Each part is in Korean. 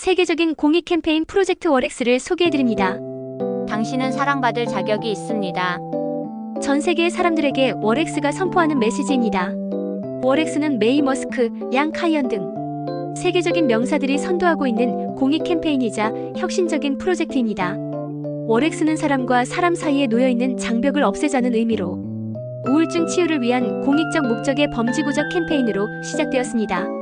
세계적인 공익 캠페인 프로젝트 월엑스를 소개해드립니다. 당신은 사랑받을 자격이 있습니다. 전 세계의 사람들에게 월엑스가 선포하는 메시지입니다. 월엑스는 메이 머스크, 양 카이언 등 세계적인 명사들이 선도하고 있는 공익 캠페인이자 혁신적인 프로젝트입니다. 월엑스는 사람과 사람 사이에 놓여있는 장벽을 없애자는 의미로 우울증 치유를 위한 공익적 목적의 범지구적 캠페인으로 시작되었습니다.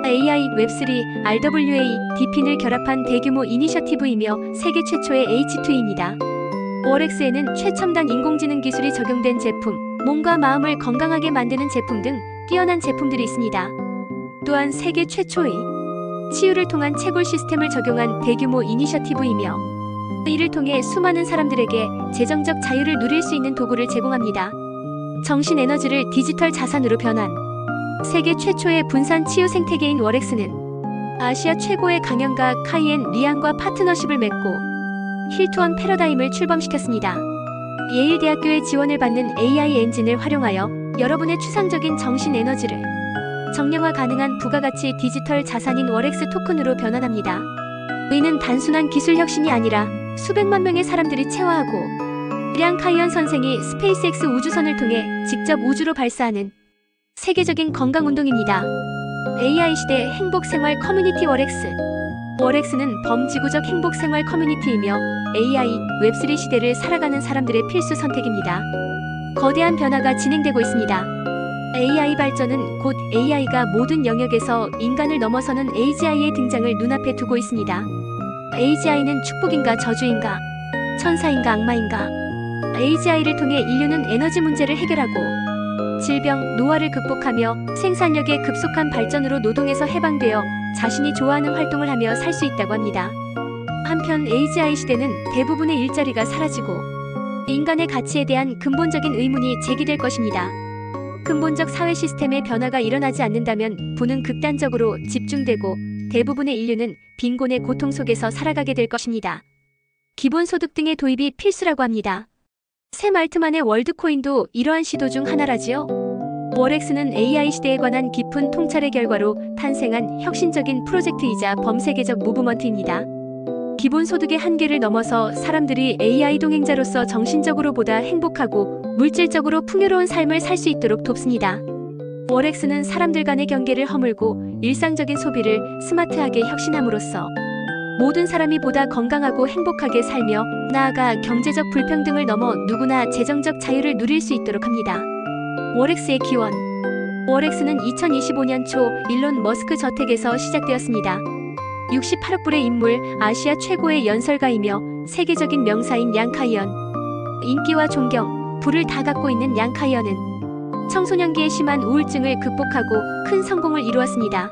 AI, 웹3, RWA, DPN을 결합한 대규모 이니셔티브이며 세계 최초의 H2입니다. 월엑스에는 최첨단 인공지능 기술이 적용된 제품, 몸과 마음을 건강하게 만드는 제품 등 뛰어난 제품들이 있습니다. 또한 세계 최초의 치유를 통한 채굴 시스템을 적용한 대규모 이니셔티브이며 이를 통해 수많은 사람들에게 재정적 자유를 누릴 수 있는 도구를 제공합니다. 정신 에너지를 디지털 자산으로 변환. 세계 최초의 분산 치유 생태계인 월엑스는 아시아 최고의 강연가 카이엔 리안과 파트너십을 맺고 힐투원 패러다임을 출범시켰습니다. 예일대학교의 지원을 받는 AI 엔진을 활용하여 여러분의 추상적인 정신 에너지를 정량화 가능한 부가가치 디지털 자산인 월엑스 토큰으로 변환합니다. 이는 단순한 기술 혁신이 아니라 수백만 명의 사람들이 체화하고 리안 카이언 선생이 스페이스X 우주선을 통해 직접 우주로 발사하는 세계적인 건강운동입니다. AI 시대 행복생활 커뮤니티 월엑스. 월엑스는 범지구적 행복생활 커뮤니티이며 AI, 웹3 시대를 살아가는 사람들의 필수 선택입니다. 거대한 변화가 진행되고 있습니다. AI 발전은 곧 AI가 모든 영역에서 인간을 넘어서는 AGI의 등장을 눈앞에 두고 있습니다. AGI는 축복인가 저주인가? 천사인가 악마인가? AGI를 통해 인류는 에너지 문제를 해결하고 질병, 노화를 극복하며 생산력의 급속한 발전으로 노동에서 해방되어 자신이 좋아하는 활동을 하며 살 수 있다고 합니다. 한편 AGI 시대는 대부분의 일자리가 사라지고 인간의 가치에 대한 근본적인 의문이 제기될 것입니다. 근본적 사회 시스템의 변화가 일어나지 않는다면 부는 극단적으로 집중되고 대부분의 인류는 빈곤의 고통 속에서 살아가게 될 것입니다. 기본소득 등의 도입이 필수라고 합니다. 샘 알트만의 월드코인도 이러한 시도 중 하나라지요. 월엑스는 AI 시대에 관한 깊은 통찰의 결과로 탄생한 혁신적인 프로젝트이자 범세계적 무브먼트입니다. 기본소득의 한계를 넘어서 사람들이 AI 동행자로서 정신적으로 보다 행복하고 물질적으로 풍요로운 삶을 살 수 있도록 돕습니다. 월엑스는 사람들 간의 경계를 허물고 일상적인 소비를 스마트하게 혁신함으로써 모든 사람이 보다 건강하고 행복하게 살며 나아가 경제적 불평등을 넘어 누구나 재정적 자유를 누릴 수 있도록 합니다. 월엑스의 기원. 월엑스는 2025년 초 일론 머스크 저택에서 시작되었습니다. 68억 불의 인물, 아시아 최고의 연설가이며 세계적인 명사인 양 카이언. 인기와 존경, 부를 다 갖고 있는 양 카이언은 청소년기의 심한 우울증을 극복하고 큰 성공을 이루었습니다.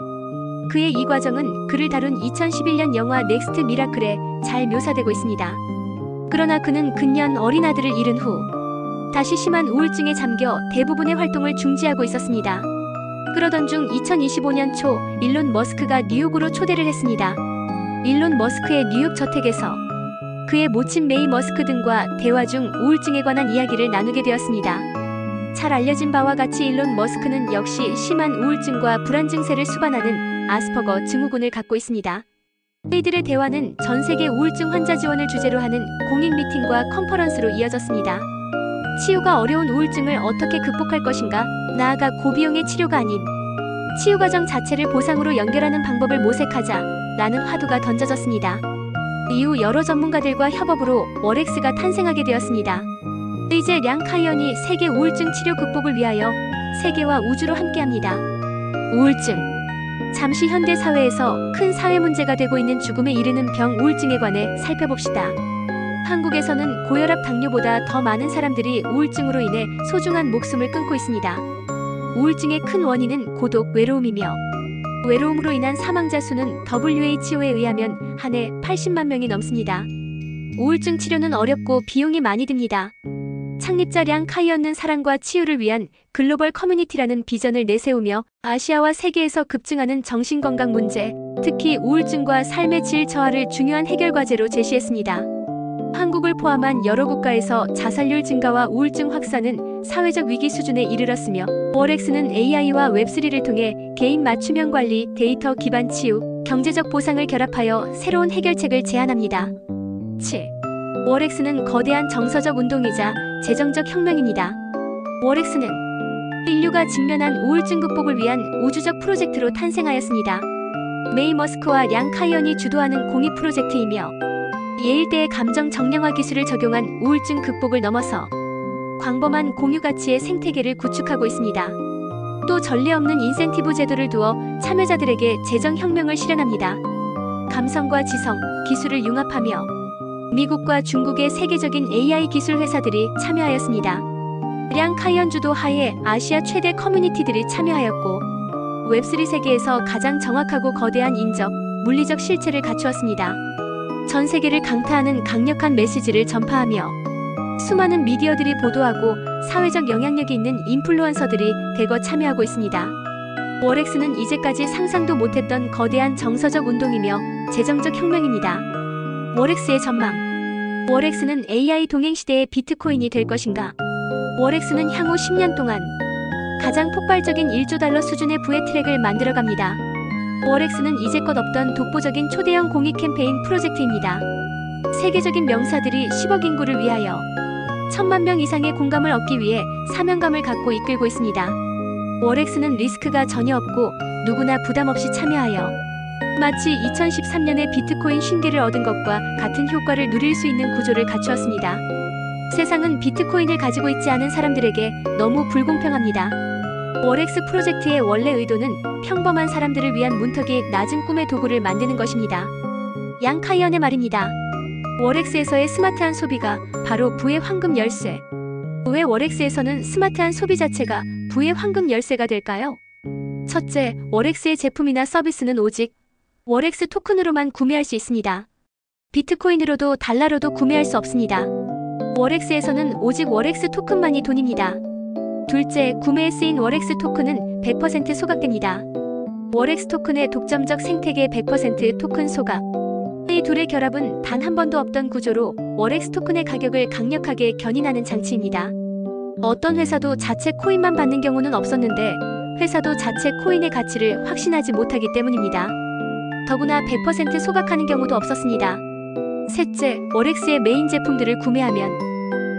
그의 이 과정은 그를 다룬 2011년 영화 넥스트 미라클에 잘 묘사되고 있습니다. 그러나 그는 근년 어린 아들을 잃은 후 다시 심한 우울증에 잠겨 대부분의 활동을 중지하고 있었습니다. 그러던 중 2025년 초 일론 머스크가 뉴욕으로 초대를 했습니다. 일론 머스크의 뉴욕 저택에서 그의 모친 메이 머스크 등과 대화 중 우울증에 관한 이야기를 나누게 되었습니다. 잘 알려진 바와 같이 일론 머스크는 역시 심한 우울증과 불안 증세를 수반하는 아스퍼거 증후군을 갖고 있습니다. 이들의 대화는 전 세계 우울증 환자 지원을 주제로 하는 공익 미팅과 컨퍼런스로 이어졌습니다. 치유가 어려운 우울증을 어떻게 극복할 것인가? 나아가 고비용의 치료가 아닌 치유 과정 자체를 보상으로 연결하는 방법을 모색하자 라는 화두가 던져졌습니다. 이후 여러 전문가들과 협업으로 월엑스가 탄생하게 되었습니다. 이제 량 카이언이 세계 우울증 치료 극복을 위하여 세계와 우주로 함께합니다. 우울증. 잠시 현대 사회에서 큰 사회 문제가 되고 있는 죽음에 이르는 병 우울증에 관해 살펴봅시다. 한국에서는 고혈압 당뇨보다 더 많은 사람들이 우울증으로 인해 소중한 목숨을 끊고 있습니다. 우울증의 큰 원인은 고독, 외로움이며 외로움으로 인한 사망자 수는 WHO에 의하면 한 해 80만 명이 넘습니다. 우울증 치료는 어렵고 비용이 많이 듭니다. 창립자 량 카이언은 사랑과 치유를 위한 글로벌 커뮤니티라는 비전을 내세우며 아시아와 세계에서 급증하는 정신건강 문제, 특히 우울증과 삶의 질 저하를 중요한 해결 과제로 제시했습니다. 한국을 포함한 여러 국가에서 자살률 증가와 우울증 확산은 사회적 위기 수준에 이르렀으며 월엑스는 AI와 웹3를 통해 개인 맞춤형 관리, 데이터 기반 치유, 경제적 보상을 결합하여 새로운 해결책을 제안합니다. 7. 월엑스는 거대한 정서적 운동이자 재정적 혁명입니다. 월엑스는 인류가 직면한 우울증 극복을 위한 우주적 프로젝트로 탄생하였습니다. 메이 머스크와 양 카이언이 주도하는 공익 프로젝트이며 예일대의 감정 정량화 기술을 적용한 우울증 극복을 넘어서 광범한 공유 가치의 생태계를 구축하고 있습니다. 또 전례 없는 인센티브 제도를 두어 참여자들에게 재정 혁명을 실현합니다. 감성과 지성, 기술을 융합하며 미국과 중국의 세계적인 AI 기술 회사들이 참여하였습니다. 량 카이언 주도 하에 아시아 최대 커뮤니티들이 참여하였고 웹3 세계에서 가장 정확하고 거대한 인적, 물리적 실체를 갖추었습니다. 전 세계를 강타하는 강력한 메시지를 전파하며 수많은 미디어들이 보도하고 사회적 영향력이 있는 인플루언서들이 대거 참여하고 있습니다. 월엑스는 이제까지 상상도 못했던 거대한 정서적 운동이며 재정적 혁명입니다. 월엑스의 전망. 월엑스는 AI 동행 시대의 비트코인이 될 것인가? 월엑스는 향후 10년 동안 가장 폭발적인 1조 달러 수준의 부의 트랙을 만들어갑니다. 월엑스는 이제껏 없던 독보적인 초대형 공익 캠페인 프로젝트입니다. 세계적인 명사들이 10억 인구를 위하여 1000만 명 이상의 공감을 얻기 위해 사명감을 갖고 이끌고 있습니다. 월엑스는 리스크가 전혀 없고 누구나 부담 없이 참여하여 마치 2013년에 비트코인 쉰개를 얻은 것과 같은 효과를 누릴 수 있는 구조를 갖추었습니다. 세상은 비트코인을 가지고 있지 않은 사람들에게 너무 불공평합니다. 월엑스 프로젝트의 원래 의도는 평범한 사람들을 위한 문턱이 낮은 꿈의 도구를 만드는 것입니다. 양 카이언의 말입니다. 월엑스에서의 스마트한 소비가 바로 부의 황금 열쇠. 왜 월엑스에서는 스마트한 소비 자체가 부의 황금 열쇠가 될까요? 첫째, 월엑스의 제품이나 서비스는 오직 월엑스 토큰으로만 구매할 수 있습니다. 비트코인으로도 달러로도 구매할 수 없습니다. 월엑스에서는 오직 월엑스 토큰만이 돈입니다. 둘째, 구매에 쓰인 월엑스 토큰은 100% 소각됩니다. 월엑스 토큰의 독점적 생태계 100% 토큰 소각. 이 둘의 결합은 단 한 번도 없던 구조로 월엑스 토큰의 가격을 강력하게 견인하는 장치입니다. 어떤 회사도 자체 코인만 받는 경우는 없었는데 회사도 자체 코인의 가치를 확신하지 못하기 때문입니다. 더구나 100% 소각하는 경우도 없었습니다. 셋째, 월엑스의 메인 제품들을 구매하면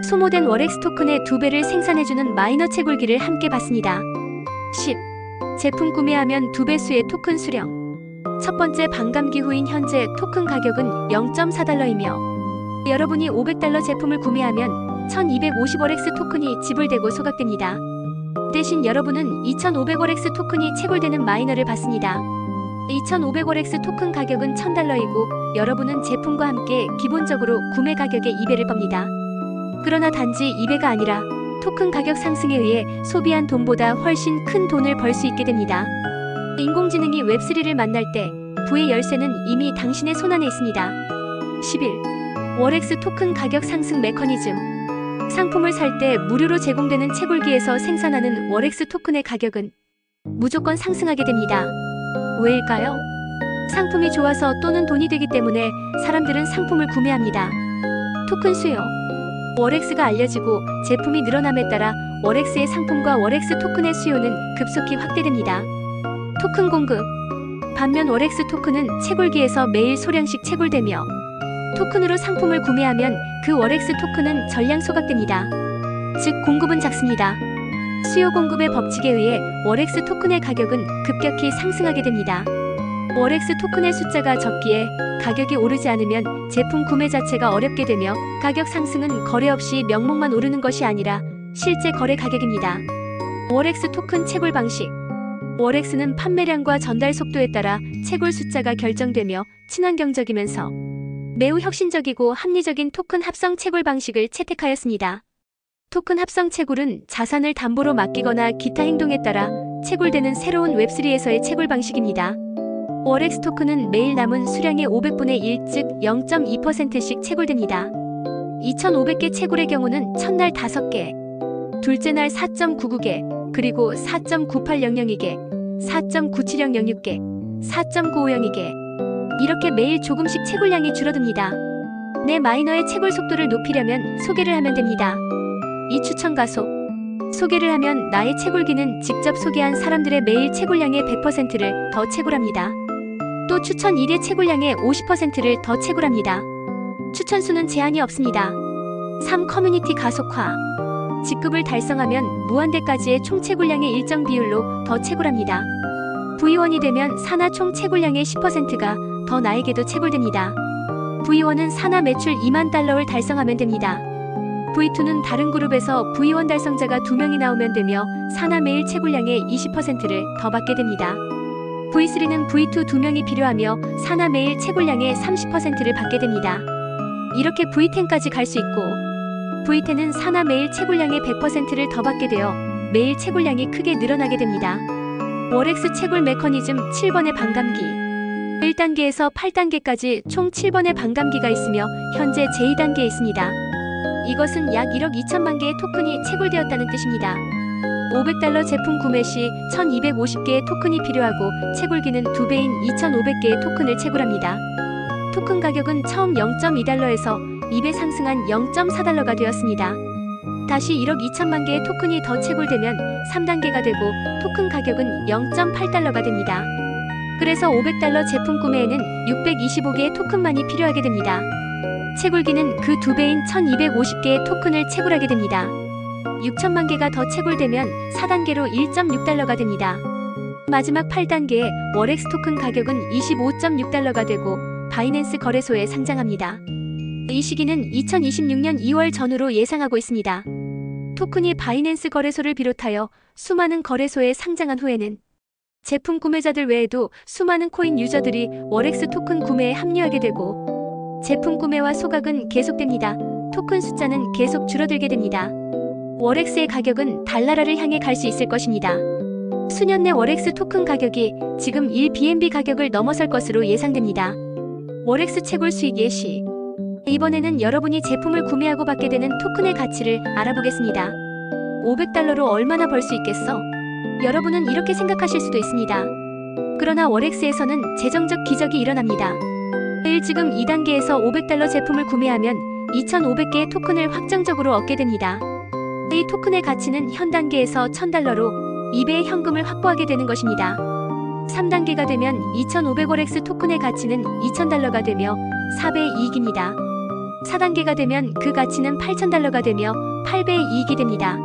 소모된 월엑스 토큰의 2배를 생산해주는 마이너 채굴기를 함께 받습니다. 10. 제품 구매하면 2배 수의 토큰 수령. 첫 번째 반감기 후인 현재 토큰 가격은 0.4달러이며 여러분이 500달러 제품을 구매하면 1250월엑스 토큰이 지불되고 소각됩니다. 대신 여러분은 2500월엑스 토큰이 채굴되는 마이너를 받습니다. 2500월엑스 토큰 가격은 1000달러이고 여러분은 제품과 함께 기본적으로 구매 가격의 2배를 법니다. 그러나 단지 2배가 아니라 토큰 가격 상승에 의해 소비한 돈보다 훨씬 큰 돈을 벌 수 있게 됩니다. 인공지능이 웹3를 만날 때 부의 열쇠는 이미 당신의 손안에 있습니다. 11. 월엑스 토큰 가격 상승 메커니즘. 상품을 살 때 무료로 제공되는 채굴기에서 생산하는 월엑스 토큰의 가격은 무조건 상승하게 됩니다. 왜일까요? 상품이 좋아서 또는 돈이 되기 때문에 사람들은 상품을 구매합니다. 토큰 수요. 월엑스가 알려지고 제품이 늘어남에 따라 월엑스의 상품과 월엑스 토큰의 수요는 급속히 확대됩니다. 토큰 공급. 반면 월엑스 토큰은 채굴기에서 매일 소량씩 채굴되며 토큰으로 상품을 구매하면 그 월엑스 토큰은 전량 소각됩니다. 즉 공급은 작습니다. 수요 공급의 법칙에 의해 월엑스 토큰의 가격은 급격히 상승하게 됩니다. 월엑스 토큰의 숫자가 적기에 가격이 오르지 않으면 제품 구매 자체가 어렵게 되며 가격 상승은 거래 없이 명목만 오르는 것이 아니라 실제 거래 가격입니다. 월엑스 토큰 채굴 방식. 월엑스는 판매량과 전달 속도에 따라 채굴 숫자가 결정되며 친환경적이면서 매우 혁신적이고 합리적인 토큰 합성 채굴 방식을 채택하였습니다. 토큰 합성 채굴은 자산을 담보로 맡기거나 기타 행동에 따라 채굴되는 새로운 웹3에서의 채굴 방식입니다. 월엑스 토큰은 매일 남은 수량의 500분의 1, 즉 0.2%씩 채굴됩니다. 2500개 채굴의 경우는 첫날 5개, 둘째 날 4.99개, 그리고 4.98002개, 4.97006개, 4.950개. 이렇게 매일 조금씩 채굴량이 줄어듭니다. 내 마이너의 채굴 속도를 높이려면 소개를 하면 됩니다. 이 추천 가속. 소개를 하면 나의 채굴기는 직접 소개한 사람들의 매일 채굴량의 100%를 더 채굴합니다. 또 추천 1의 채굴량의 50%를 더 채굴합니다. 추천수는 제한이 없습니다. 3. 커뮤니티 가속화. 직급을 달성하면 무한대까지의 총 채굴량의 일정 비율로 더 채굴합니다. V1이 되면 산하 총 채굴량의 10%가 더 나에게도 채굴됩니다. V1은 산하 매출 2만 달러를 달성하면 됩니다. V2는 다른 그룹에서 V1 달성자가 2명이 나오면 되며 산하 매일 채굴량의 20%를 더 받게 됩니다. V3는 V2 2명이 필요하며 산하 매일 채굴량의 30%를 받게 됩니다. 이렇게 V10까지 갈 수 있고, V10은 산하 매일 채굴량의 100%를 더 받게 되어 매일 채굴량이 크게 늘어나게 됩니다. 월엑스 채굴 메커니즘 7번의 반감기. 1단계에서 8단계까지 총 7번의 반감기가 있으며 현재 제2단계에 있습니다. 이것은 약 1억 2천만 개의 토큰이 채굴되었다는 뜻입니다. $500 제품 구매 시 1250개의 토큰이 필요하고 채굴기는 2배인 2500개의 토큰을 채굴합니다. 토큰 가격은 처음 0.2달러에서 2배 상승한 0.4달러가 되었습니다. 다시 1억 2천만 개의 토큰이 더 채굴되면 3단계가 되고 토큰 가격은 0.8달러가 됩니다. 그래서 $500 제품 구매에는 625개의 토큰만이 필요하게 됩니다. 채굴기는 그 2배인 1250개의 토큰을 채굴하게 됩니다. 6천만 개가 더 채굴되면 4단계로 1.6달러가 됩니다. 마지막 8단계에 월엑스 토큰 가격은 25.6달러가 되고 바이낸스 거래소에 상장합니다. 이 시기는 2026년 2월 전후로 예상하고 있습니다. 토큰이 바이낸스 거래소를 비롯하여 수많은 거래소에 상장한 후에는 제품 구매자들 외에도 수많은 코인 유저들이 월엑스 토큰 구매에 합류하게 되고 제품 구매와 소각은 계속됩니다. 토큰 숫자는 계속 줄어들게 됩니다. 월엑스의 가격은 달나라를 향해 갈 수 있을 것입니다. 수년 내 월엑스 토큰 가격이 지금 1BNB 가격을 넘어설 것으로 예상됩니다. 월엑스 채굴 수익 예시. 이번에는 여러분이 제품을 구매하고 받게 되는 토큰의 가치를 알아보겠습니다. $500로 얼마나 벌 수 있겠어? 여러분은 이렇게 생각하실 수도 있습니다. 그러나 월엑스에서는 재정적 기적이 일어납니다. 지금 2단계에서 $500 제품을 구매하면 2500개의 토큰을 확정적으로 얻게 됩니다. 이 토큰의 가치는 현 단계에서 $1000로 2배의 현금을 확보하게 되는 것입니다. 3단계가 되면 2500월엑스 토큰의 가치는 $2000가 되며 4배의 이익입니다. 4단계가 되면 그 가치는 $8000가 되며 8배의 이익이 됩니다.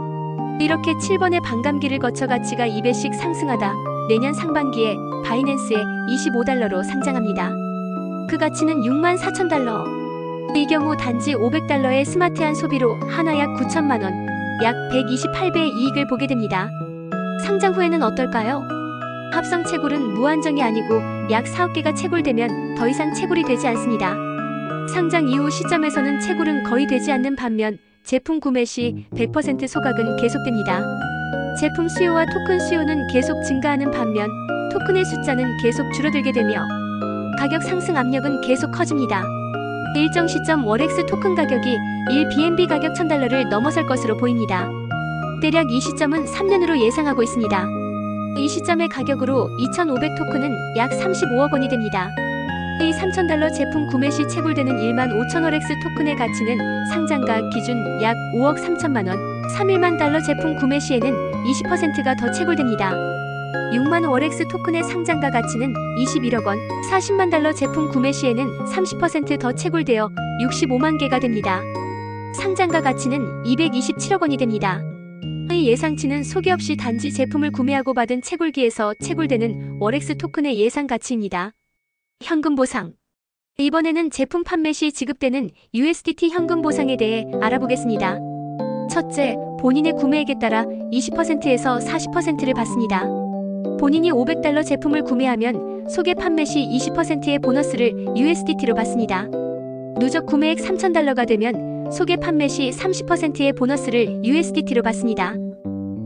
이렇게 7번의 반감기를 거쳐 가치가 2배씩 상승하다 내년 상반기에 바이낸스에 $25로 상장합니다. 그 가치는 $64,000. 이 경우 단지 $500의 스마트한 소비로 하나 약 9천만 원, 약 128배의 이익을 보게 됩니다. 상장 후에는 어떨까요? 합성 채굴은 무한정이 아니고 약 4억 개가 채굴되면 더 이상 채굴이 되지 않습니다. 상장 이후 시점에서는 채굴은 거의 되지 않는 반면 제품 구매 시 100% 소각은 계속됩니다. 제품 수요와 토큰 수요는 계속 증가하는 반면 토큰의 숫자는 계속 줄어들게 되며 가격 상승 압력은 계속 커집니다. 일정 시점 월엑스 토큰 가격이 1BNB 가격 $1000를 넘어설 것으로 보입니다. 대략 이 시점은 3년으로 예상하고 있습니다. 이 시점의 가격으로 2500 토큰은 약 35억 원이 됩니다. 이 $3000 제품 구매 시 채굴되는 1만 5천 월엑스 토큰의 가치는 상장가 기준 약 5억 3천만 원, 31만 달러 제품 구매 시에는 20%가 더 채굴됩니다. 6만 월엑스 토큰의 상장가 가치는 21억 원, 40만 달러 제품 구매 시에는 30% 더 채굴되어 65만 개가 됩니다. 상장가 가치는 227억 원이 됩니다. 이 예상치는 소개 없이 단지 제품을 구매하고 받은 채굴기에서 채굴되는 월엑스 토큰의 예상 가치입니다. 현금 보상. 이번에는 제품 판매 시 지급되는 USDT 현금 보상에 대해 알아보겠습니다. 첫째, 본인의 구매액에 따라 20%에서 40%를 받습니다. 본인이 $500 제품을 구매하면 소개 판매 시 20%의 보너스를 USDT로 받습니다. 누적 구매액 $3000가 되면 소개 판매 시 30%의 보너스를 USDT로 받습니다.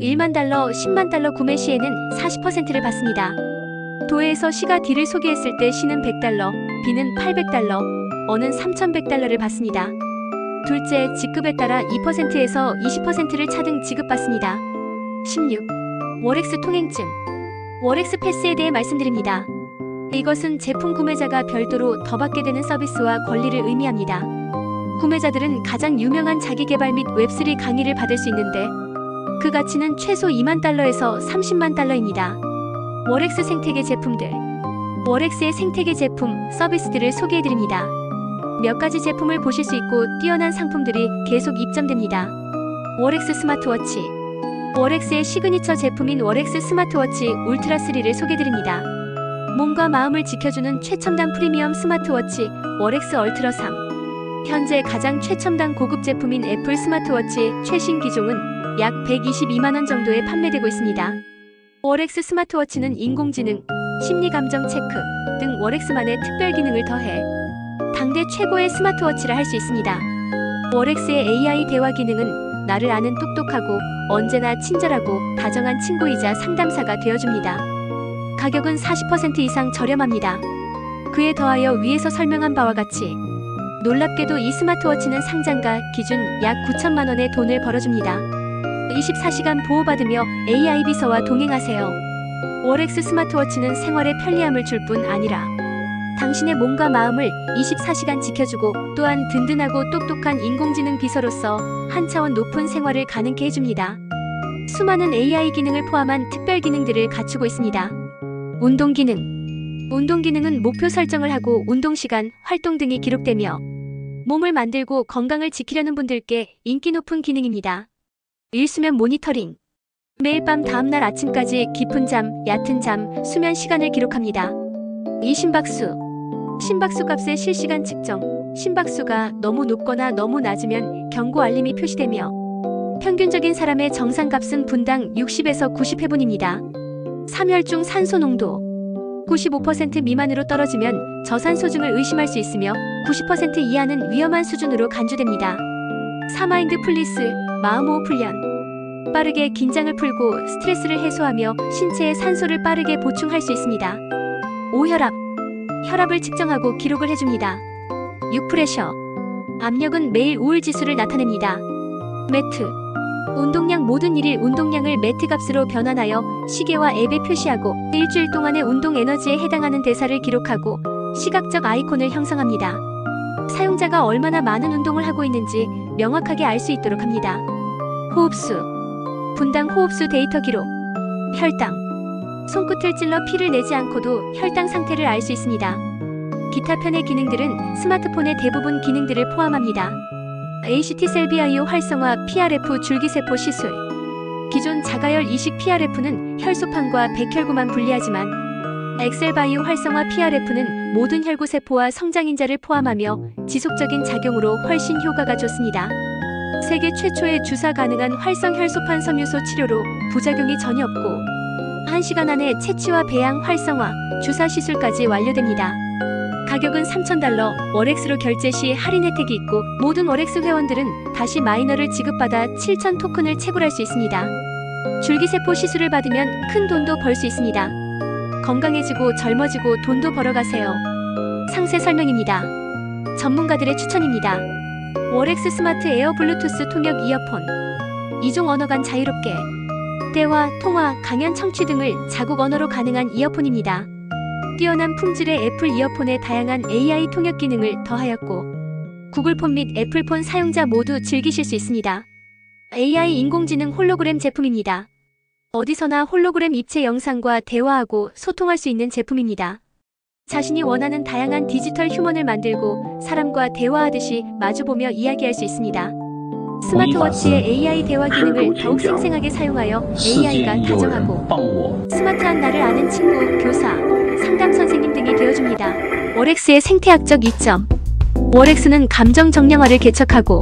1만 달러, 10만 달러 구매 시에는 40%를 받습니다. 도에서 C가 D를 소개했을 때 C는 $100, B는 $800, O는 $3100를 받습니다. 둘째, 직급에 따라 2%에서 20%를 차등 지급받습니다. 16. 월엑스 통행증. 월엑스 패스에 대해 말씀드립니다. 이것은 제품 구매자가 별도로 더 받게 되는 서비스와 권리를 의미합니다. 구매자들은 가장 유명한 자기개발 및 웹3 강의를 받을 수 있는데 그 가치는 최소 2만 달러에서 30만 달러입니다. 월엑스 생태계 제품들. 월엑스의 생태계 제품, 서비스들을 소개해드립니다. 몇 가지 제품을 보실 수 있고 뛰어난 상품들이 계속 입점됩니다. 월엑스 스마트워치. 월엑스의 시그니처 제품인 월엑스 스마트워치 울트라 3를 소개드립니다. 몸과 마음을 지켜주는 최첨단 프리미엄 스마트워치 월엑스 얼트라 3. 현재 가장 최첨단 고급 제품인 애플 스마트워치 최신 기종은 약 122만원 정도에 판매되고 있습니다. 월엑스 스마트워치는 인공지능, 심리감정 체크 등 월엑스만의 특별 기능을 더해 당대 최고의 스마트워치라 할 수 있습니다. 월엑스의 AI 대화 기능은 나를 아는 똑똑하고 언제나 친절하고 다정한 친구이자 상담사가 되어줍니다. 가격은 40% 이상 저렴합니다. 그에 더하여 위에서 설명한 바와 같이 놀랍게도 이 스마트워치는 상장가 기준 약 9천만 원의 돈을 벌어줍니다. 24시간 보호받으며 AI 비서와 동행하세요. 월엑스 스마트워치는 생활에 편리함을 줄 뿐 아니라 당신의 몸과 마음을 24시간 지켜주고 또한 든든하고 똑똑한 인공지능 비서로서 한 차원 높은 생활을 가능케 해줍니다. 수많은 AI 기능을 포함한 특별 기능들을 갖추고 있습니다. 운동 기능. 운동 기능은 목표 설정을 하고 운동 시간, 활동 등이 기록되며 몸을 만들고 건강을 지키려는 분들께 인기 높은 기능입니다. 일수면 모니터링. 매일 밤 다음날 아침까지 깊은 잠, 얕은 잠, 수면 시간을 기록합니다. 이 심박수. 심박수 값의 실시간 측정. 심박수가 너무 높거나 너무 낮으면 경고 알림이 표시되며 평균적인 사람의 정상값은 분당 60에서 90회분입니다. 삼혈중 산소 농도. 95% 미만으로 떨어지면 저산소증을 의심할 수 있으며 90% 이하는 위험한 수준으로 간주됩니다. 사마인드 플리스, 마음호흡 훈련. 빠르게 긴장을 풀고 스트레스를 해소하며 신체에 산소를 빠르게 보충할 수 있습니다. 오혈압. 혈압을 측정하고 기록을 해줍니다. 6프레셔. 압력은 매일 우울지수를 나타냅니다. 매트. 운동량 모든 1일 운동량을 매트 값으로 변환하여 시계와 앱에 표시하고 일주일 동안의 운동 에너지에 해당하는 대사를 기록하고 시각적 아이콘을 형성합니다. 사용자가 얼마나 많은 운동을 하고 있는지 명확하게 알 수 있도록 합니다. 호흡수. 분당 호흡수 데이터 기록. 혈당. 손끝을 찔러 피를 내지 않고도 혈당 상태를 알 수 있습니다. 기타 편의 기능들은 스마트폰의 대부분 기능들을 포함합니다. ACT 셀비아이오 활성화 PRF 줄기세포 시술. 기존 자가열 이식 PRF는 혈소판과 백혈구만 분리하지만 엑셀바이오 활성화 PRF는 모든 혈구세포와 성장인자를 포함하며 지속적인 작용으로 훨씬 효과가 좋습니다. 세계 최초의 주사 가능한 활성 혈소판 섬유소 치료로 부작용이 전혀 없고 1시간 안에 채취와 배양 활성화, 주사 시술까지 완료됩니다. 가격은 $3,000, 월엑스로 결제 시 할인 혜택이 있고 모든 월엑스 회원들은 다시 마이너를 지급받아 7,000 토큰을 채굴할 수 있습니다. 줄기세포 시술을 받으면 큰 돈도 벌 수 있습니다. 건강해지고 젊어지고 돈도 벌어가세요. 상세 설명입니다. 전문가들의 추천입니다. 월엑스 스마트 에어 블루투스 통역 이어폰. 2종 언어 간 자유롭게 대화, 통화, 강연 청취 등을 자국 언어로 가능한 이어폰입니다. 뛰어난 품질의 애플 이어폰에 다양한 AI 통역 기능을 더하였고 구글폰 및 애플폰 사용자 모두 즐기실 수 있습니다. AI 인공지능 홀로그램 제품입니다. 어디서나 홀로그램 입체 영상과 대화하고 소통할 수 있는 제품입니다. 자신이 원하는 다양한 디지털 휴먼을 만들고 사람과 대화하듯이 마주보며 이야기할 수 있습니다. 스마트워치의 AI 대화 기능을 더욱 생생하게 사용하여 AI가 다정하고 스마트한 나를 아는 친구, 교사, 상담 선생님 등이 되어줍니다. 월엑스의 생태학적 이점. 월엑스는 감정 정량화를 개척하고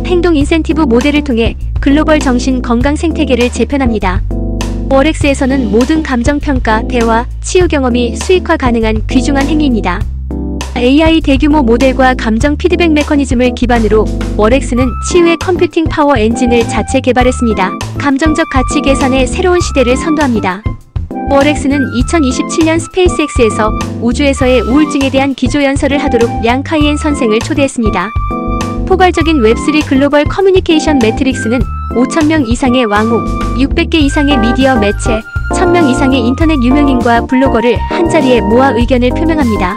행동 인센티브 모델을 통해 글로벌 정신 건강 생태계를 재편합니다. 월엑스에서는 모든 감정평가, 대화, 치유 경험이 수익화 가능한 귀중한 행위입니다. AI 대규모 모델과 감정 피드백 메커니즘을 기반으로 월엑스는 치유의 컴퓨팅 파워 엔진을 자체 개발했습니다. 감정적 가치 계산의 새로운 시대를 선도합니다. 월엑스는 2027년 스페이스X에서 우주에서의 우울증에 대한 기조연설을 하도록 양 카이엔 선생을 초대했습니다. 포괄적인 웹3 글로벌 커뮤니케이션 매트릭스는 5,000명 이상의 왕호, 600개 이상의 미디어 매체, 1,000명 이상의 인터넷 유명인과 블로거를 한자리에 모아 의견을 표명합니다.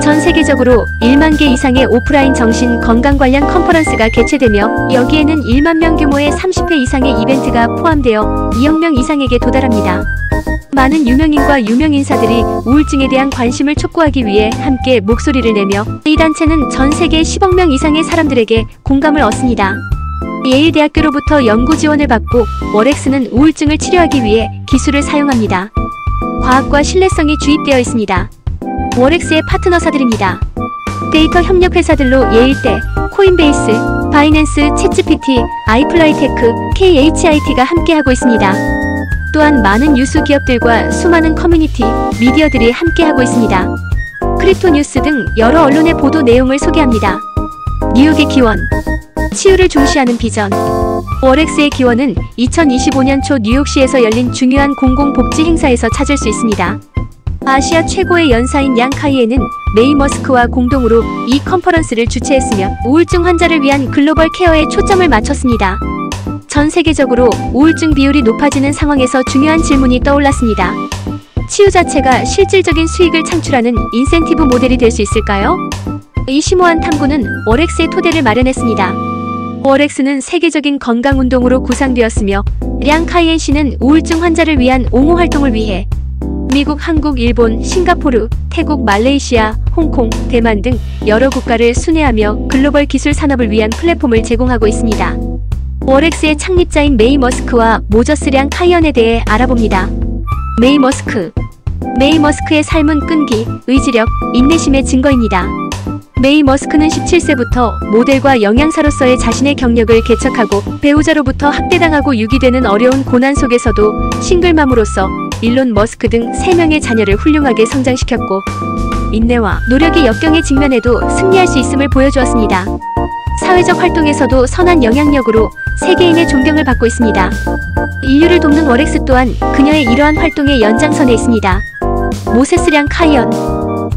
전 세계적으로 1만 개 이상의 오프라인 정신 건강 관련 컨퍼런스가 개최되며 여기에는 1만 명 규모의 30회 이상의 이벤트가 포함되어 2억 명 이상에게 도달합니다. 많은 유명인과 유명인사들이 우울증에 대한 관심을 촉구하기 위해 함께 목소리를 내며 이 단체는 전 세계 10억 명 이상의 사람들에게 공감을 얻습니다. 예일대학교로부터 연구 지원을 받고 월엑스는 우울증을 치료하기 위해 기술을 사용합니다. 과학과 신뢰성이 주입되어 있습니다. 월엑스의 파트너사들입니다. 데이터 협력 회사들로 예일대, 코인베이스, 바이낸스, 챗GPT, 아이플라이테크, KHIT가 함께하고 있습니다. 또한 많은 유수 기업들과 수많은 커뮤니티, 미디어들이 함께하고 있습니다. 크립토뉴스 등 여러 언론의 보도 내용을 소개합니다. 뉴욕의 기원, 치유를 중시하는 비전. 월엑스의 기원은 2025년 초 뉴욕시에서 열린 중요한 공공복지 행사에서 찾을 수 있습니다. 아시아 최고의 연사인 양 카이엔은 메이 머스크와 공동으로 이 컨퍼런스를 주최했으며 우울증 환자를 위한 글로벌 케어에 초점을 맞췄습니다. 전 세계적으로 우울증 비율이 높아지는 상황에서 중요한 질문이 떠올랐습니다. 치유 자체가 실질적인 수익을 창출하는 인센티브 모델이 될 수 있을까요? 이 심오한 탐구는 월엑스의 토대를 마련했습니다. 월엑스는 세계적인 건강운동으로 구상되었으며 량 카이엔 씨는 우울증 환자를 위한 옹호 활동을 위해 미국, 한국, 일본, 싱가포르, 태국, 말레이시아, 홍콩, 대만 등 여러 국가를 순회하며 글로벌 기술 산업을 위한 플랫폼을 제공하고 있습니다. 월엑스의 창립자인 메이 머스크와 모저스 량 카이언에 대해 알아봅니다. 메이 머스크. 메이 머스크의 삶은 끈기, 의지력, 인내심의 증거입니다. 메이 머스크는 17세부터 모델과 영양사로서의 자신의 경력을 개척하고 배우자로부터 학대당하고 유기되는 어려운 고난 속에서도 싱글맘으로서 일론 머스크 등 3명의 자녀를 훌륭하게 성장시켰고 인내와 노력의 역경에 직면해도 승리할 수 있음을 보여주었습니다. 사회적 활동에서도 선한 영향력으로 세계인의 존경을 받고 있습니다. 인류를 돕는 월엑스 또한 그녀의 이러한 활동의 연장선에 있습니다. 모세스 량 카이언.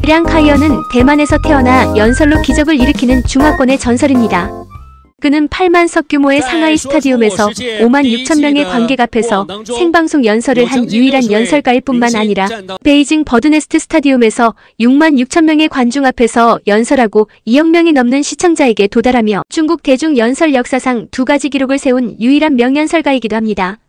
량 카이언은 대만에서 태어나 연설로 기적을 일으키는 중화권의 전설입니다. 그는 8만 석 규모의 상하이 스타디움에서 5만 6천 명의 관객 앞에서 생방송 연설을 한 유일한 연설가일 뿐만 아니라 베이징 버드네스트 스타디움에서 6만 6천 명의 관중 앞에서 연설하고 2억 명이 넘는 시청자에게 도달하며 중국 대중 연설 역사상 2가지 기록을 세운 유일한 명연설가이기도 합니다.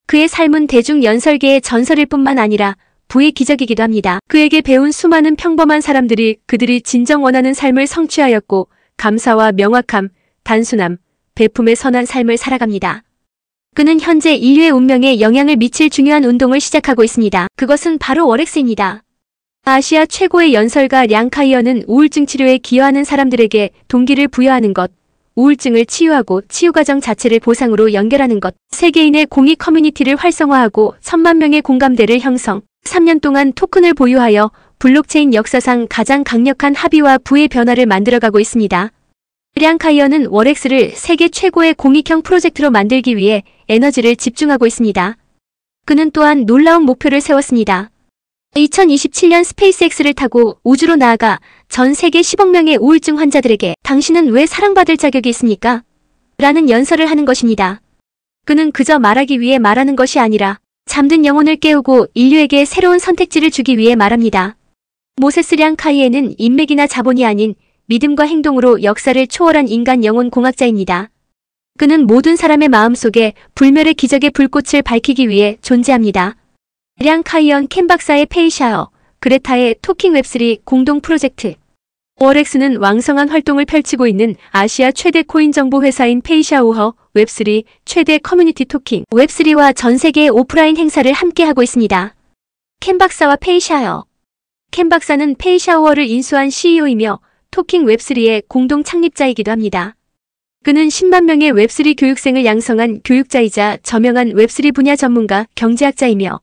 그의 삶은 대중 연설계의 전설일 뿐만 아니라 부의 기적이기도 합니다. 그에게 배운 수많은 평범한 사람들이 그들이 진정 원하는 삶을 성취하였고 감사와 명확함, 단순함, 베품의 선한 삶을 살아갑니다. 그는 현재 인류의 운명에 영향을 미칠 중요한 운동을 시작하고 있습니다. 그것은 바로 월엑스입니다. 아시아 최고의 연설가 량 카이언은 우울증 치료에 기여하는 사람들에게 동기를 부여하는 것, 우울증을 치유하고 치유 과정 자체를 보상으로 연결하는 것, 세계인의 공익 커뮤니티를 활성화하고 1000만 명의 공감대를 형성, 3년 동안 토큰을 보유하여 블록체인 역사상 가장 강력한 합의와 부의 변화를 만들어가고 있습니다. 량 카이언은 월엑스를 세계 최고의 공익형 프로젝트로 만들기 위해 에너지를 집중하고 있습니다. 그는 또한 놀라운 목표를 세웠습니다. 2027년 스페이스X를 타고 우주로 나아가 전 세계 10억 명의 우울증 환자들에게 당신은 왜 사랑받을 자격이 있습니까? 라는 연설을 하는 것입니다. 그는 그저 말하기 위해 말하는 것이 아니라 잠든 영혼을 깨우고 인류에게 새로운 선택지를 주기 위해 말합니다. 모세스 량 카이엔은 인맥이나 자본이 아닌 믿음과 행동으로 역사를 초월한 인간 영혼 공학자입니다. 그는 모든 사람의 마음속에 불멸의 기적의 불꽃을 밝히기 위해 존재합니다. 량 카이언 켄 박사의 페이샤어, 그레타의 토킹 웹3 공동 프로젝트. 월엑스는 왕성한 활동을 펼치고 있는 아시아 최대 코인 정보 회사인 페이샤오허 웹3 최대 커뮤니티 토킹 웹3와 전 세계의 오프라인 행사를 함께하고 있습니다. 켄 박사와 페이샤어. 켄 박사는 페이샤오어를 인수한 CEO이며 토킹 웹3의 공동 창립자이기도 합니다. 그는 10만 명의 웹3 교육생을 양성한 교육자이자 저명한 웹3 분야 전문가 경제학자이며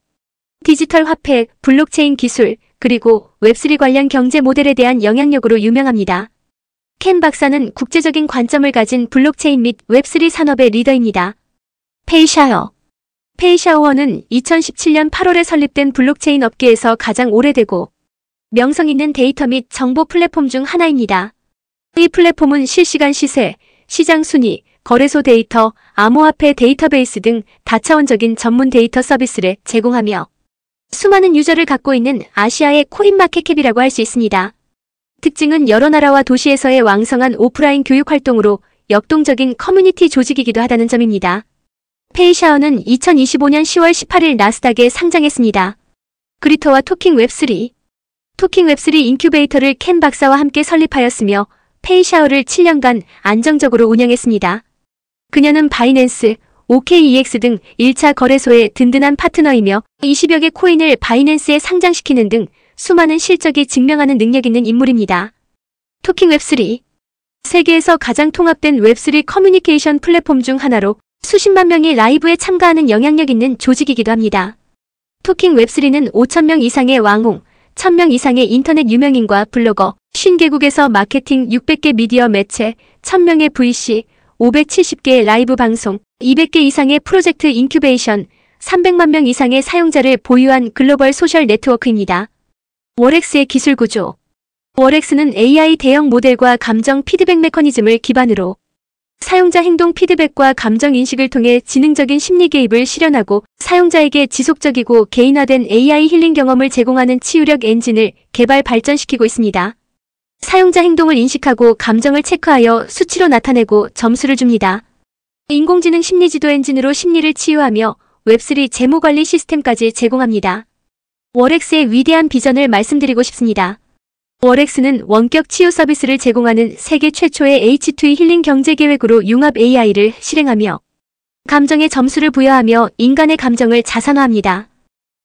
디지털 화폐, 블록체인 기술, 그리고 웹3 관련 경제 모델에 대한 영향력으로 유명합니다. 켄 박사는 국제적인 관점을 가진 블록체인 및 웹3 산업의 리더입니다. 페이샤어. 페이샤오어는 2017년 8월에 설립된 블록체인 업계에서 가장 오래되고 명성 있는 데이터 및 정보 플랫폼 중 하나입니다. 이 플랫폼은 실시간 시세, 시장 순위, 거래소 데이터, 암호화폐 데이터베이스 등 다차원적인 전문 데이터 서비스를 제공하며 수많은 유저를 갖고 있는 아시아의 코인 마켓캡이라고 할 수 있습니다. 특징은 여러 나라와 도시에서의 왕성한 오프라인 교육 활동으로 역동적인 커뮤니티 조직이기도 하다는 점입니다. 페이샤워는 2025년 10월 18일 나스닥에 상장했습니다. 그리터와 토킹 웹3. 토킹 웹3 인큐베이터를 켄 박사와 함께 설립하였으며 페이샤워를 7년간 안정적으로 운영했습니다. 그녀는 바이낸스, OKEX 등 1차 거래소의 든든한 파트너이며 20여 개 코인을 바이낸스에 상장시키는 등 수많은 실적이 증명하는 능력 있는 인물입니다. 토킹 웹3. 세계에서 가장 통합된 웹3 커뮤니케이션 플랫폼 중 하나로 수십만 명이 라이브에 참가하는 영향력 있는 조직이기도 합니다. 토킹 웹3는 5,000명 이상의 왕홍, 1,000명 이상의 인터넷 유명인과 블로거, 50개국에서 마케팅 600개 미디어 매체, 1,000명의 VC, 570개의 라이브 방송, 200개 이상의 프로젝트 인큐베이션, 300만 명 이상의 사용자를 보유한 글로벌 소셜 네트워크입니다. 월엑스의 기술 구조. 월엑스는 AI 대형 모델과 감정 피드백 메커니즘을 기반으로 사용자 행동 피드백과 감정 인식을 통해 지능적인 심리 개입을 실현하고 사용자에게 지속적이고 개인화된 AI 힐링 경험을 제공하는 치유력 엔진을 개발 발전시키고 있습니다. 사용자 행동을 인식하고 감정을 체크하여 수치로 나타내고 점수를 줍니다. 인공지능 심리지도 엔진으로 심리를 치유하며 웹3 재무관리 시스템까지 제공합니다. 월엑스의 위대한 비전을 말씀드리고 싶습니다. 월엑스는 원격 치유 서비스를 제공하는 세계 최초의 H2E 힐링 경제 계획으로 융합 AI를 실행하며 감정에 점수를 부여하며 인간의 감정을 자산화합니다.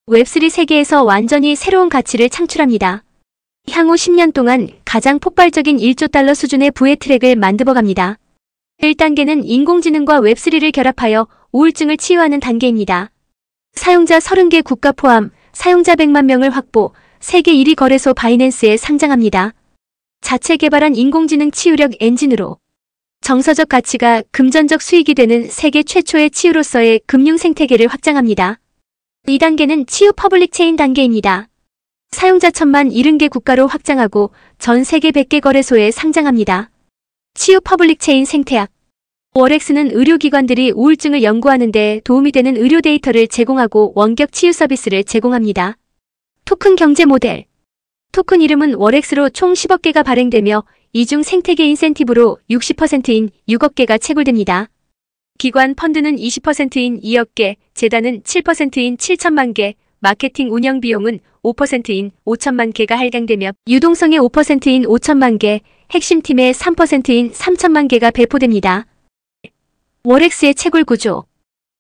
웹3 세계에서 완전히 새로운 가치를 창출합니다. 향후 10년 동안 가장 폭발적인 1조 달러 수준의 부의 트랙을 만들어갑니다. 1단계는 인공지능과 웹3를 결합하여 우울증을 치유하는 단계입니다. 사용자 30개 국가 포함 사용자 100만 명을 확보, 세계 1위 거래소 바이낸스에 상장합니다. 자체 개발한 인공지능 치유력 엔진으로 정서적 가치가 금전적 수익이 되는 세계 최초의 치유로서의 금융 생태계를 확장합니다. 2단계는 치유 퍼블릭 체인 단계입니다. 사용자 1,000만 70개 국가로 확장하고 전 세계 100개 거래소에 상장합니다. 치유 퍼블릭 체인 생태학. 월엑스는 의료기관들이 우울증을 연구하는 데 도움이 되는 의료 데이터를 제공하고 원격 치유 서비스를 제공합니다. 토큰 경제 모델. 토큰 이름은 월엑스로 총 10억 개가 발행되며 이중 생태계 인센티브로 60%인 6억 개가 채굴됩니다. 기관 펀드는 20%인 2억 개, 재단은 7%인 7천만 개, 마케팅 운영 비용은 5%인 5천만 개가 할당되며 유동성의 5%인 5천만 개, 핵심팀의 3%인 3천만 개가 배포됩니다. 월엑스의 채굴 구조.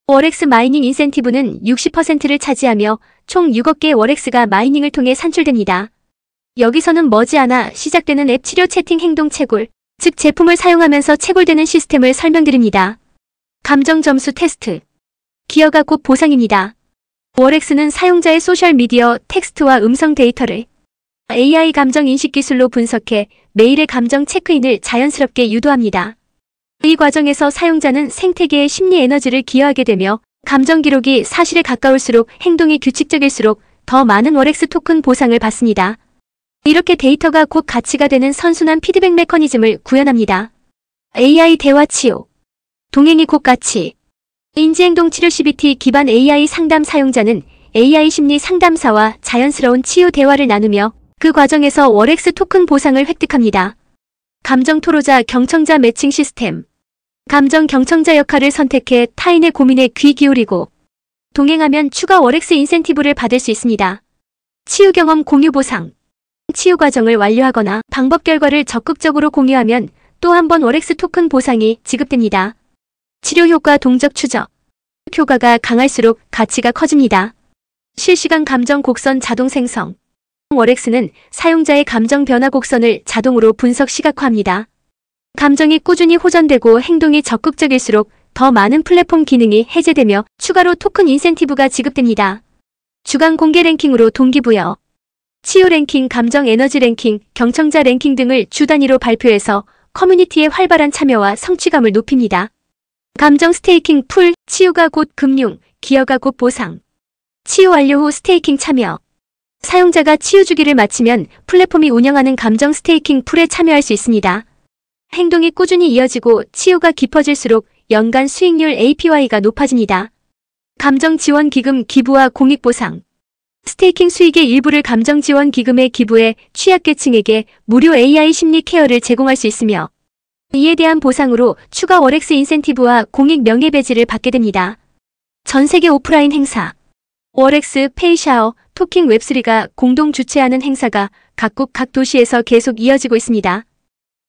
월엑스 마이닝 인센티브는 60%를 차지하며 총 6억 개의 월엑스가 마이닝을 통해 산출됩니다. 여기서는 머지않아 시작되는 앱 치료 채팅 행동 채굴, 즉 제품을 사용하면서 채굴되는 시스템을 설명드립니다. 감정 점수 테스트. 기여가 곧 보상입니다. 월엑스는 사용자의 소셜미디어, 텍스트와 음성 데이터를 AI 감정 인식 기술로 분석해 매일의 감정 체크인을 자연스럽게 유도합니다. 이 과정에서 사용자는 생태계의 심리 에너지를 기여하게 되며 감정 기록이 사실에 가까울수록 행동이 규칙적일수록 더 많은 월엑스 토큰 보상을 받습니다. 이렇게 데이터가 곧 가치가 되는 선순환 피드백 메커니즘을 구현합니다. AI 대화 치유. 동행이 곧 가치. 인지행동 치료 CBT 기반 AI 상담 사용자는 AI 심리 상담사와 자연스러운 치유 대화를 나누며 그 과정에서 월엑스 토큰 보상을 획득합니다. 감정 토로자 경청자 매칭 시스템. 감정 경청자 역할을 선택해 타인의 고민에 귀 기울이고 동행하면 추가 월엑스 인센티브를 받을 수 있습니다. 치유 경험 공유 보상. 치유 과정을 완료하거나 방법 결과를 적극적으로 공유하면 또 한 번 월엑스 토큰 보상이 지급됩니다. 치료 효과 동적 추적. 효과가 강할수록 가치가 커집니다. 실시간 감정 곡선 자동 생성. 월엑스는 사용자의 감정 변화 곡선을 자동으로 분석 시각화합니다. 감정이 꾸준히 호전되고 행동이 적극적일수록 더 많은 플랫폼 기능이 해제되며 추가로 토큰 인센티브가 지급됩니다. 주간 공개 랭킹으로 동기부여. 치유 랭킹, 감정 에너지 랭킹, 경청자 랭킹 등을 주 단위로 발표해서 커뮤니티의 활발한 참여와 성취감을 높입니다. 감정 스테이킹 풀, 치유가 곧 금융, 기여가 곧 보상. 치유 완료 후 스테이킹 참여. 사용자가 치유 주기를 마치면 플랫폼이 운영하는 감정 스테이킹 풀에 참여할 수 있습니다. 행동이 꾸준히 이어지고 치유가 깊어질수록 연간 수익률 APY가 높아집니다. 감정 지원 기금 기부와 공익 보상. 스테이킹 수익의 일부를 감정지원 기금에 기부해 취약계층에게 무료 AI 심리 케어를 제공할 수 있으며 이에 대한 보상으로 추가 월엑스 인센티브와 공익 명예배지를 받게 됩니다. 전 세계 오프라인 행사 월엑스, 페이샤워, 토킹 웹3가 공동 주최하는 행사가 각국 각 도시에서 계속 이어지고 있습니다.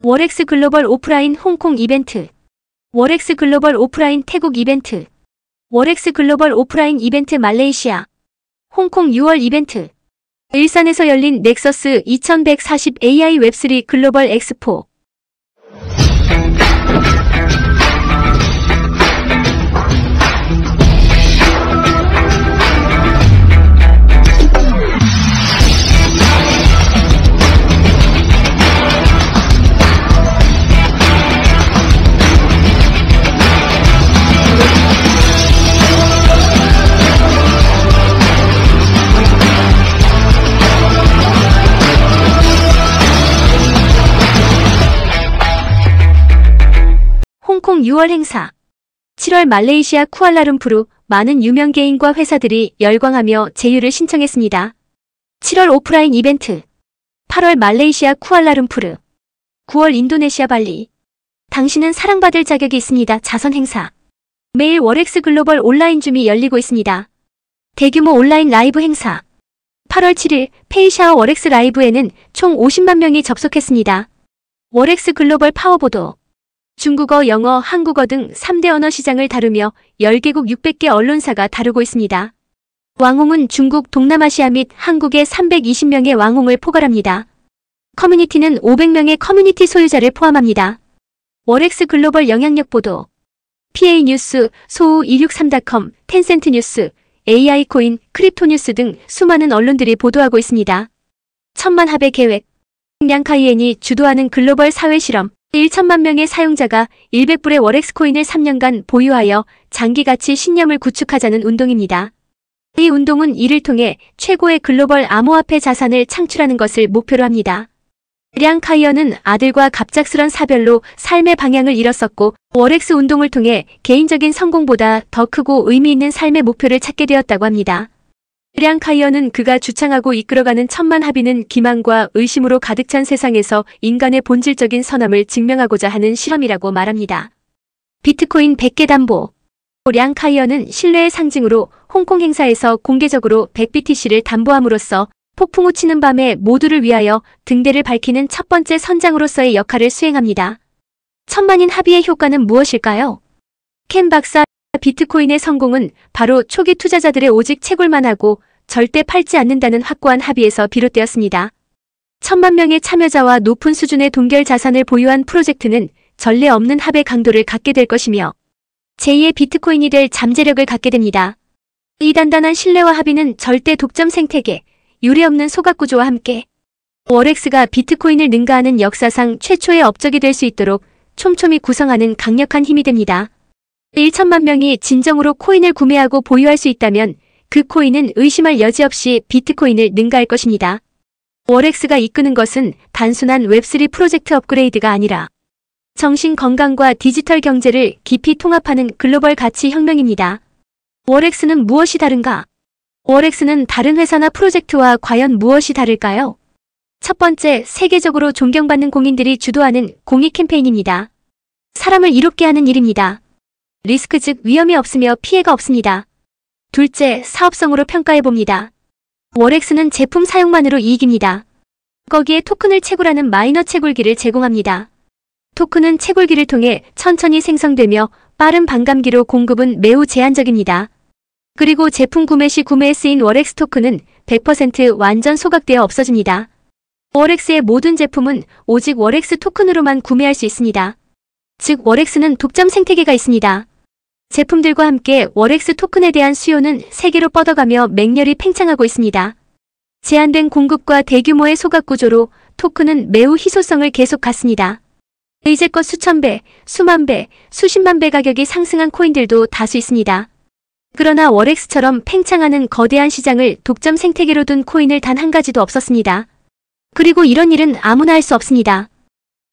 월엑스 글로벌 오프라인 홍콩 이벤트, 월엑스 글로벌 오프라인 태국 이벤트, 월엑스 글로벌 오프라인 이벤트 말레이시아, 홍콩 6월 이벤트, 일산에서 열린 넥서스 2140 AI 웹3 글로벌 엑스포. 홍콩 6월 행사 7월 말레이시아 쿠알라룸푸르 많은 유명 개인과 회사들이 열광하며 제휴를 신청했습니다. 7월 오프라인 이벤트 8월 말레이시아 쿠알라룸푸르 9월 인도네시아 발리 당신은 사랑받을 자격이 있습니다. 자선 행사 매일 월엑스 글로벌 온라인 줌이 열리고 있습니다. 대규모 온라인 라이브 행사 8월 7일 페이샤워 월엑스 라이브에는 총 50만 명이 접속했습니다. 월엑스 글로벌 파워보도 중국어, 영어, 한국어 등 3대 언어 시장을 다루며 10개국 600개 언론사가 다루고 있습니다. 왕홍은 중국, 동남아시아 및 한국의 320명의 왕홍을 포괄합니다. 커뮤니티는 500명의 커뮤니티 소유자를 포함합니다. 월엑스 글로벌 영향력 보도 PA 뉴스, 소우263.com, 텐센트 뉴스, AI 코인, 크립토 뉴스 등 수많은 언론들이 보도하고 있습니다. 천만 합의 계획 량카이엔이 주도하는 글로벌 사회 실험 1천만 명의 사용자가 100불의 월엑스 코인을 3년간 보유하여 장기 가치 신념을 구축하자는 운동입니다. 이 운동은 이를 통해 최고의 글로벌 암호화폐 자산을 창출하는 것을 목표로 합니다. 량카이언은 아들과 갑작스런 사별로 삶의 방향을 잃었었고 월엑스 운동을 통해 개인적인 성공보다 더 크고 의미 있는 삶의 목표를 찾게 되었다고 합니다. 량카이언은 그가 주창하고 이끌어가는 천만 합의는 기만과 의심으로 가득 찬 세상에서 인간의 본질적인 선함을 증명하고자 하는 실험이라고 말합니다. 비트코인 100개 담보 량카이언은 신뢰의 상징으로 홍콩 행사에서 공개적으로 100BTC를 담보함으로써 폭풍우 치는 밤에 모두를 위하여 등대를 밝히는 첫 번째 선장으로서의 역할을 수행합니다. 천만인 합의의 효과는 무엇일까요? 켄 박사 비트코인의 성공은 바로 초기 투자자들의 오직 채굴만 하고 절대 팔지 않는다는 확고한 합의에서 비롯되었습니다. 천만 명의 참여자와 높은 수준의 동결 자산을 보유한 프로젝트는 전례 없는 합의 강도를 갖게 될 것이며 제2의 비트코인이 될 잠재력을 갖게 됩니다. 이 단단한 신뢰와 합의는 절대 독점 생태계, 유례없는 소각구조와 함께 월엑스가 비트코인을 능가하는 역사상 최초의 업적이 될 수 있도록 촘촘히 구성하는 강력한 힘이 됩니다. 1천만 명이 진정으로 코인을 구매하고 보유할 수 있다면 그 코인은 의심할 여지 없이 비트코인을 능가할 것입니다. 월엑스가 이끄는 것은 단순한 웹3 프로젝트 업그레이드가 아니라 정신 건강과 디지털 경제를 깊이 통합하는 글로벌 가치 혁명입니다. 월엑스는 무엇이 다른가? 월엑스는 다른 회사나 프로젝트와 과연 무엇이 다를까요? 첫 번째, 세계적으로 존경받는 공인들이 주도하는 공익 캠페인입니다. 사람을 이롭게 하는 일입니다. 리스크 즉 위험이 없으며 피해가 없습니다. 둘째, 사업성으로 평가해봅니다. 월엑스는 제품 사용만으로 이익입니다. 거기에 토큰을 채굴하는 마이너 채굴기를 제공합니다. 토큰은 채굴기를 통해 천천히 생성되며 빠른 반감기로 공급은 매우 제한적입니다. 그리고 제품 구매 시 구매에 쓰인 월엑스 토큰은 100% 완전 소각되어 없어집니다. 월엑스의 모든 제품은 오직 월엑스 토큰으로만 구매할 수 있습니다. 즉 월엑스는 독점 생태계가 있습니다. 제품들과 함께 월엑스 토큰에 대한 수요는 세계로 뻗어가며 맹렬히 팽창하고 있습니다. 제한된 공급과 대규모의 소각 구조로 토큰은 매우 희소성을 계속 갖습니다. 이제껏 수천 배, 수만 배, 수십만 배 가격이 상승한 코인들도 다수 있습니다. 그러나 월엑스처럼 팽창하는 거대한 시장을 독점 생태계로 둔 코인을 단 한 가지도 없었습니다. 그리고 이런 일은 아무나 할 수 없습니다.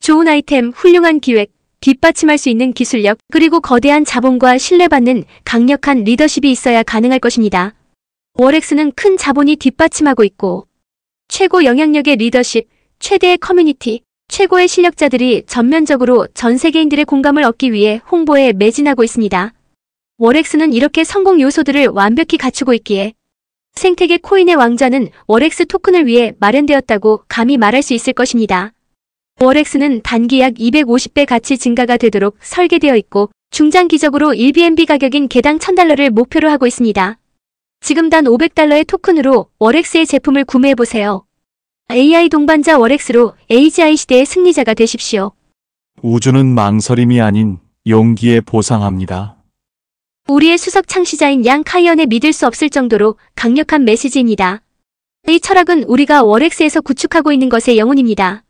좋은 아이템, 훌륭한 기획, 뒷받침할 수 있는 기술력, 그리고 거대한 자본과 신뢰받는 강력한 리더십이 있어야 가능할 것입니다. 월엑스는 큰 자본이 뒷받침하고 있고 최고 영향력의 리더십, 최대의 커뮤니티, 최고의 실력자들이 전면적으로 전 세계인들의 공감을 얻기 위해 홍보에 매진하고 있습니다. 월엑스는 이렇게 성공 요소들을 완벽히 갖추고 있기에 생태계 코인의 왕좌는 월엑스 토큰을 위해 마련되었다고 감히 말할 수 있을 것입니다. 월엑스는 단기 약 250배 가치 증가가 되도록 설계되어 있고 중장기적으로 1BNB 가격인 개당 $1000를 목표로 하고 있습니다. 지금 단 $500의 토큰으로 월엑스의 제품을 구매해보세요. AI 동반자 월엑스로 AGI 시대의 승리자가 되십시오. 우주는 망설임이 아닌 용기에 보상합니다. 우리의 수석 창시자인 양 카이언의 믿을 수 없을 정도로 강력한 메시지입니다. 이 철학은 우리가 월엑스에서 구축하고 있는 것의 영혼입니다.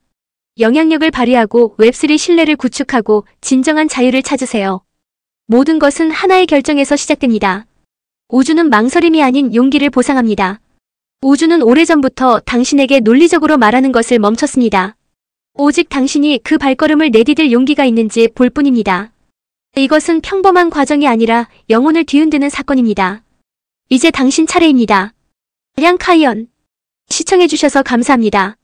영향력을 발휘하고 웹3 신뢰를 구축하고 진정한 자유를 찾으세요. 모든 것은 하나의 결정에서 시작됩니다. 우주는 망설임이 아닌 용기를 보상합니다. 우주는 오래전부터 당신에게 논리적으로 말하는 것을 멈췄습니다. 오직 당신이 그 발걸음을 내디딜 용기가 있는지 볼 뿐입니다. 이것은 평범한 과정이 아니라 영혼을 뒤흔드는 사건입니다. 이제 당신 차례입니다. 양 카이언. 시청해주셔서 감사합니다.